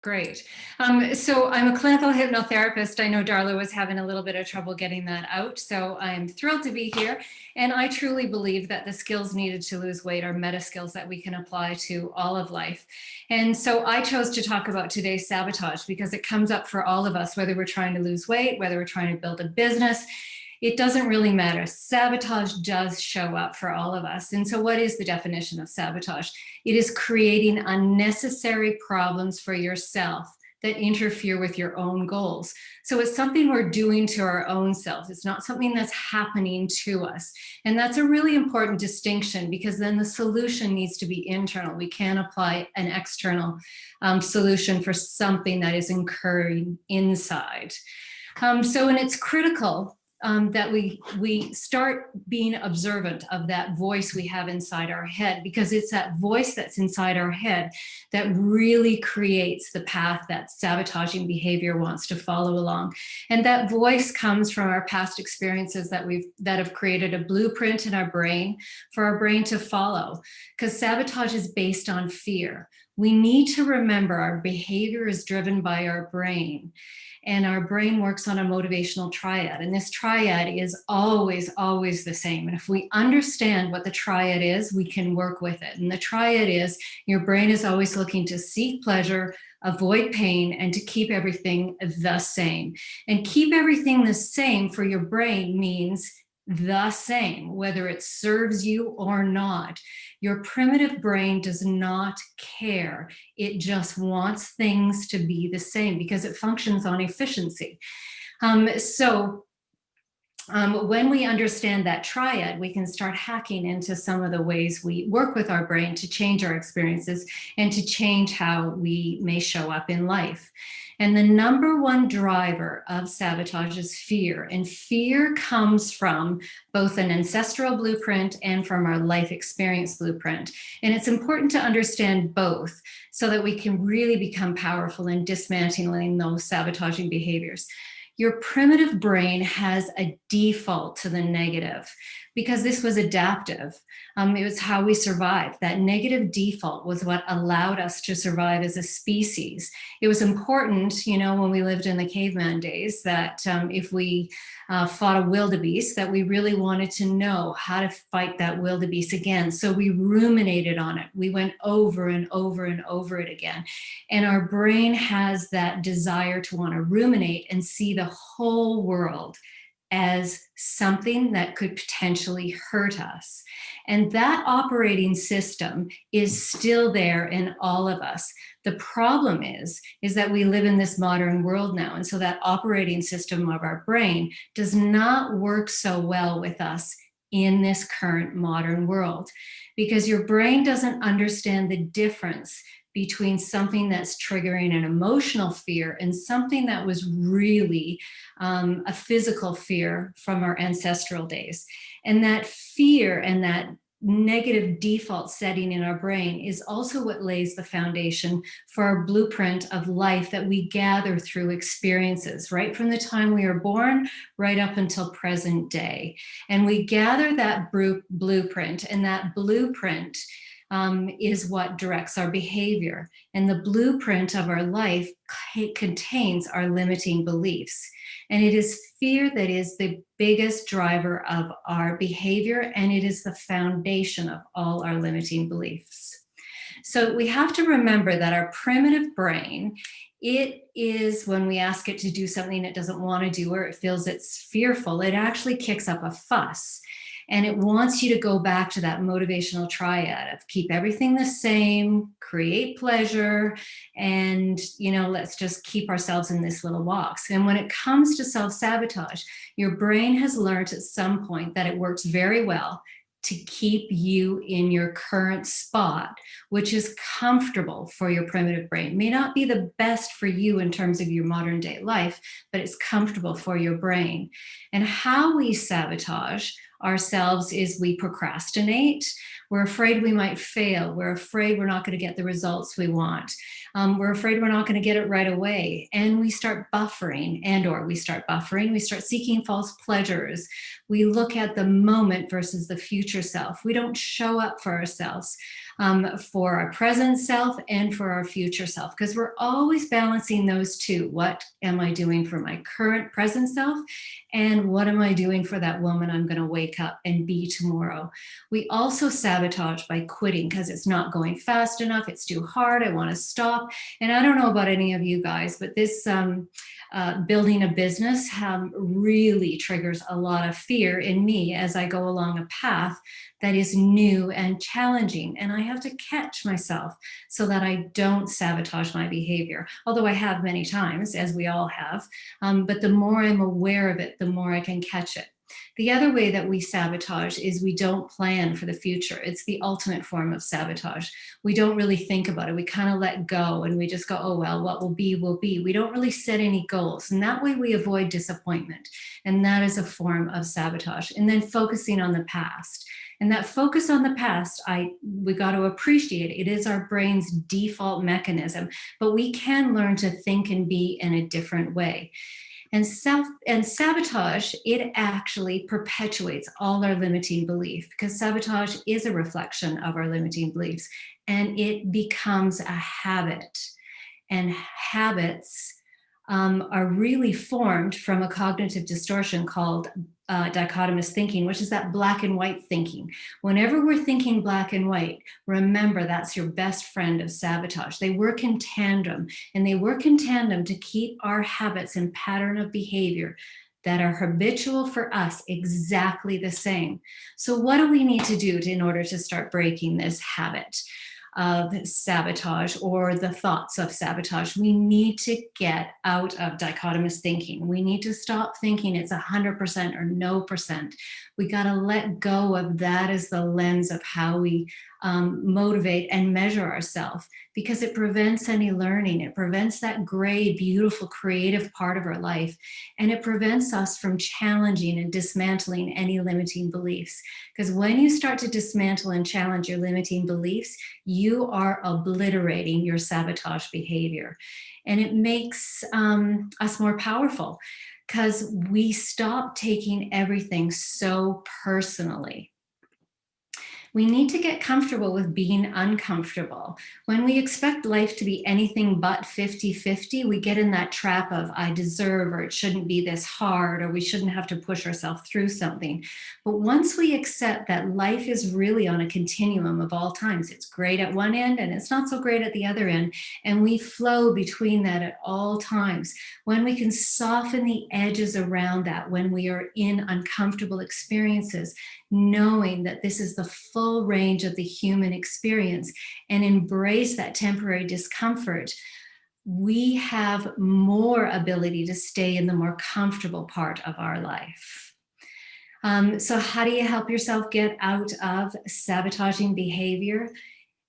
Great. So I'm a clinical hypnotherapist. I know Darla was having a little bit of trouble getting that out. So I'm thrilled to be here. And I truly believe that the skills needed to lose weight are meta skills that we can apply to all of life. And so I chose to talk about today's sabotage because it comes up for all of us, whether we're trying to lose weight, whether we're trying to build a business. It doesn't really matter. Sabotage does show up for all of us. And so what is the definition of sabotage? It is creating unnecessary problems for yourself that interfere with your own goals. So it's something we're doing to our own self. It's not something that's happening to us. And that's a really important distinction because then the solution needs to be internal. We can't apply an external solution for something that is occurring inside. And it's critical that we start being observant of that voice we have inside our head, because it's that voice that's inside our head that really creates the path that sabotaging behavior wants to follow along. And that voice comes from our past experiences that have created a blueprint in our brain for our brain to follow, because sabotage is based on fear. We need to remember our behavior is driven by our brain. And our brain works on a motivational triad. And this triad is always, always the same. And if we understand what the triad is, we can work with it. And the triad is your brain is always looking to seek pleasure, avoid pain, and to keep everything the same. And keep everything the same for your brain means the same, whether it serves you or not. Your primitive brain does not care. It just wants things to be the same because it functions on efficiency. When we understand that triad, we can start hacking into some of the ways we work with our brain to change our experiences and to change how we may show up in life. And the number one driver of sabotage is fear. And fear comes from both an ancestral blueprint and from our life experience blueprint. And it's important to understand both so that we can really become powerful in dismantling those sabotaging behaviors. Your primitive brain has a default to the negative because this was adaptive. It was how we survived. That negative default was what allowed us to survive as a species. It was important, when we lived in the caveman days, that if we fought a wildebeest, that we really wanted to know how to fight that wildebeest again. So we ruminated on it. We went over and over and over it again. And our brain has that desire to want to ruminate and see the whole world as something that could potentially hurt us. And that operating system is still there in all of us. The problem is that we live in this modern world now. And so that operating system of our brain does not work so well with us in this current modern world, because your brain doesn't understand the difference between something that's triggering an emotional fear and something that was really a physical fear from our ancestral days. And that fear and that negative default setting in our brain is also what lays the foundation for our blueprint of life that we gather through experiences, right from the time we are born, right up until present day. And we gather that blueprint, and that blueprint is what directs our behavior. And the blueprint of our life contains our limiting beliefs. And it is fear that is the biggest driver of our behavior, and it is the foundation of all our limiting beliefs. So we have to remember that our primitive brain, it is when we ask it to do something it doesn't want to do or it feels it's fearful, it actually kicks up a fuss. And it wants you to go back to that motivational triad of keep everything the same, create pleasure, and, let's just keep ourselves in this little box. And when it comes to self-sabotage, your brain has learned at some point that it works very well to keep you in your current spot, which is comfortable for your primitive brain. It may not be the best for you in terms of your modern day life, but it's comfortable for your brain. And how we sabotage ourselves is we procrastinate. We're afraid we might fail. We're afraid we're not going to get the results we want. We're afraid we're not going to get it right away. And we start buffering, we start seeking false pleasures. We look at the moment versus the future self. We don't show up for ourselves. for our present self and for our future self, because we're always balancing those two. What am I doing for my current present self? And what am I doing for that woman I'm going to wake up and be tomorrow? We also sabotage by quitting because it's not going fast enough. It's too hard. I want to stop. And I don't know about any of you guys, but this building a business really triggers a lot of fear in me as I go along a path that is new and challenging. And I have to catch myself so that I don't sabotage my behavior, although I have many times, as we all have. But the more I'm aware of it, the more I can catch it. The other way that we sabotage is we don't plan for the future. It's the ultimate form of sabotage. We don't really think about it. We kind of let go and we just go, oh, well, what will be, will be. We don't really set any goals. And that way we avoid disappointment. And that is a form of sabotage. And then focusing on the past. And that focus on the past, we got to appreciate it. It is our brain's default mechanism, but we can learn to think and be in a different way. And sabotage, it actually perpetuates all our limiting belief, because sabotage is a reflection of our limiting beliefs, and it becomes a habit. And habits are really formed from a cognitive distortion called dichotomous thinking, which is that black and white thinking. Whenever we're thinking black and white, remember that's your best friend of sabotage. They work in tandem, and they work in tandem to keep our habits and pattern of behavior that are habitual for us exactly the same. So what do we need to do in order to start breaking this habit of sabotage or the thoughts of sabotage? We need to get out of dichotomous thinking. We need to stop thinking it's 100% or no percent. We got to let go of that as the lens of how we motivate and measure ourselves, because it prevents any learning. It prevents that gray, beautiful, creative part of our life. And it prevents us from challenging and dismantling any limiting beliefs. Because when you start to dismantle and challenge your limiting beliefs, you are obliterating your sabotage behavior. And it makes us more powerful, because we stop taking everything so personally. We need to get comfortable with being uncomfortable. When we expect life to be anything but 50-50, we get in that trap of I deserve, or it shouldn't be this hard, or we shouldn't have to push ourselves through something. But once we accept that life is really on a continuum of all times, it's great at one end and it's not so great at the other end, and we flow between that at all times, when we can soften the edges around that, when we are in uncomfortable experiences, knowing that this is the full range of the human experience, and embrace that temporary discomfort, we have more ability to stay in the more comfortable part of our life. So how do you help yourself get out of sabotaging behavior?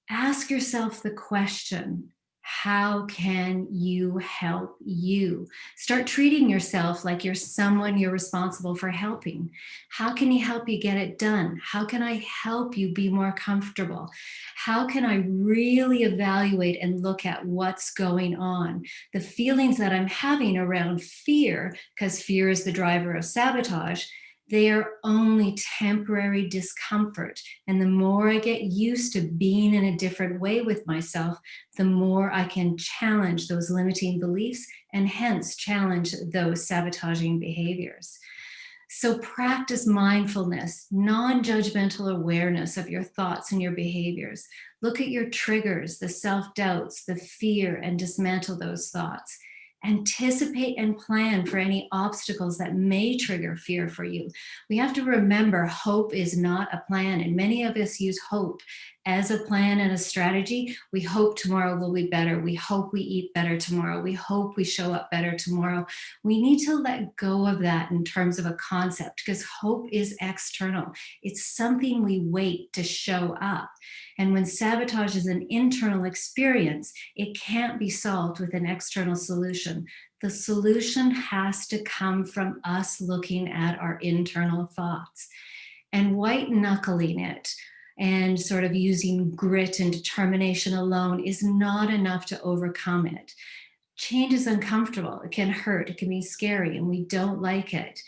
Ask yourself the question, how can you help you? Start treating yourself like you're someone you're responsible for helping. How can you help you get it done? How can I help you be more comfortable? How can I really evaluate and look at what's going on? The feelings that I'm having around fear, because fear is the driver of sabotage, they are only temporary discomfort. And the more I get used to being in a different way with myself, the more I can challenge those limiting beliefs and hence challenge those sabotaging behaviors. So practice mindfulness, non-judgmental awareness of your thoughts and your behaviors. Look at your triggers, the self-doubts, the fear, and dismantle those thoughts. Anticipate and plan for any obstacles that may trigger fear for you. We have to remember hope is not a plan, and many of us use hope as a plan and a strategy. We hope tomorrow will be better. We hope we eat better tomorrow. We hope we show up better tomorrow. We need to let go of that in terms of a concept, because hope is external. It's something we wait to show up. And when sabotage is an internal experience, it can't be solved with an external solution. The solution has to come from us looking at our internal thoughts. And white-knuckling it and sort of using grit and determination alone is not enough to overcome it. Change is uncomfortable. It can hurt. It can be scary, and we don't like it.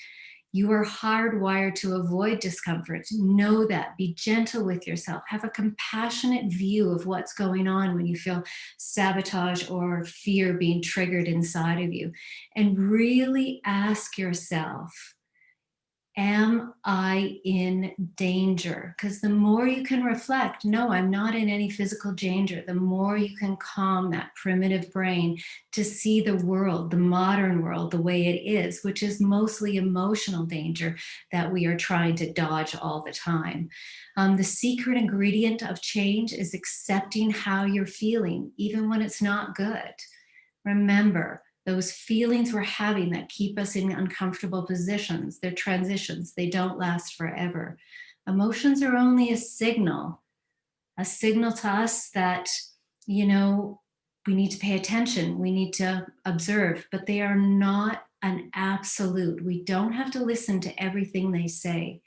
You are hardwired to avoid discomfort. Know that. Be gentle with yourself. Have a compassionate view of what's going on when you feel sabotage or fear being triggered inside of you. And really ask yourself, am I in danger? Because the more you can reflect, no, I'm not in any physical danger, the more you can calm that primitive brain to see the world, the modern world, the way it is, which is mostly emotional danger that we are trying to dodge all the time. The secret ingredient of change is accepting how you're feeling, even when it's not good. Remember, those feelings we're having that keep us in uncomfortable positions, they're transitions, they don't last forever. Emotions are only a signal to us that, you know, we need to pay attention, we need to observe, but they are not an absolute. We don't have to listen to everything they say.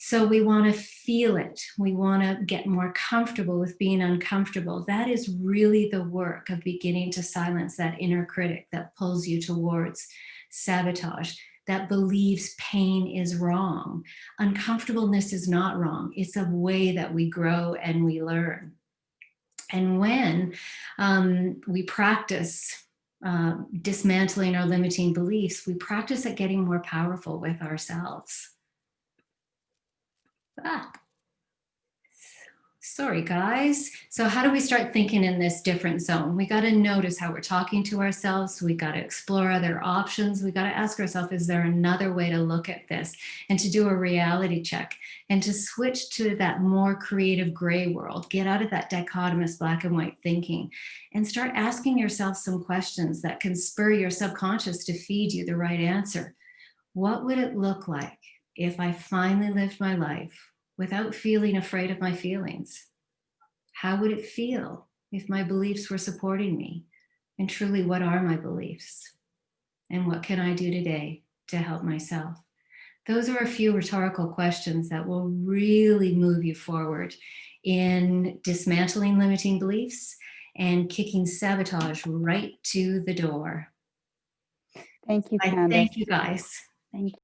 So we want to feel it. We want to get more comfortable with being uncomfortable. That is really the work of beginning to silence that inner critic that pulls you towards sabotage, that believes pain is wrong. Uncomfortableness is not wrong. It's a way that we grow and we learn. And when we practice dismantling our limiting beliefs, we practice at getting more powerful with ourselves. Sorry, guys. So how do we start thinking in this different zone? We got to notice how we're talking to ourselves. We got to explore other options. We got to ask ourselves, is there another way to look at this? And to do a reality check and to switch to that more creative gray world. Get out of that dichotomous black and white thinking and start asking yourself some questions that can spur your subconscious to feed you the right answer. What would it look like if I finally lived my life without feeling afraid of my feelings? How would it feel if my beliefs were supporting me? And truly, what are my beliefs? And what can I do today to help myself? Those are a few rhetorical questions that will really move you forward in dismantling limiting beliefs and kicking sabotage right to the door. Thank you, I Candice. thank you guys. Thank you.